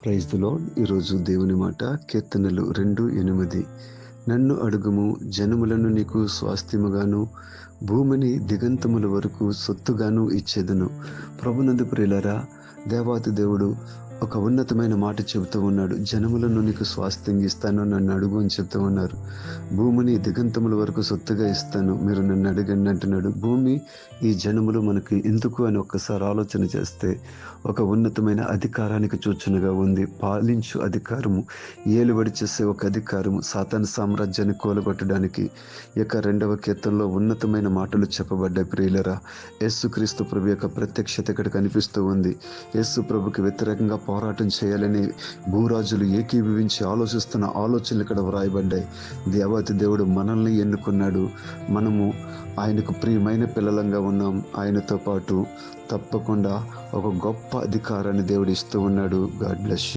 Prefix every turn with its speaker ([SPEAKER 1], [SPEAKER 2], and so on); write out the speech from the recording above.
[SPEAKER 1] Praise the lord. ఈరోజు దేవుని మాట కీర్తనలు 2:8. నన్ను అడుగుము, జనములను నీకు స్వాస్థ్యముగాను, భూమిని దిగంతముల వరకు సొత్తుగాను ఇచ్చేదను. ప్రభునందు ప్రియులారా, దేవాతి దేవుడు ఒక ఉన్నతమైన మాట చెబుతూ ఉన్నాడు. జనములను నీకు స్వాస్థ్యంగా ఇస్తాను, నన్ను అడుగు అని చెప్తూ ఉన్నారు. భూమిని దిగంతముల వరకు సొత్తుగా ఇస్తాను, మీరు నన్ను అడగండి అంటున్నాడు. భూమి, ఈ జనములు మనకి ఎందుకు అని ఒక్కసారి ఆలోచన చేస్తే ఒక ఉన్నతమైన అధికారానికి సూచనగా ఉంది. పాలించు అధికారము, ఏలుబడి చేసే ఒక అధికారము, సాతాను సామ్రాజ్యాన్ని కూలగొట్టడానికి ఈ యొక్క 2వ కీర్తనలో ఉన్నతమైన మాటలు చెప్పబడ్డాయి. ప్రియులరా, యేసుక్రీస్తు ప్రభు యొక్క ప్రత్యక్షత ఇక్కడ కనిపిస్తూ ఉంది. యేసు ప్రభుకి వ్యతిరేకంగా పోరాటం చేయాలని భూరాజులు ఏకీభవించి ఆలోచిస్తున్న ఆలోచనలు ఇక్కడ వ్రాయబడ్డాయి. దేవాతి దేవుడు మనల్ని ఎన్నుకున్నాడు. మనము ఆయనకు ప్రియమైన పిల్లలంగా ఉన్నాం. ఆయనతో పాటు తప్పకుండా ఒక గొప్ప అధికారాన్ని దేవుడు ఇస్తూ ఉన్నాడు. God bless you.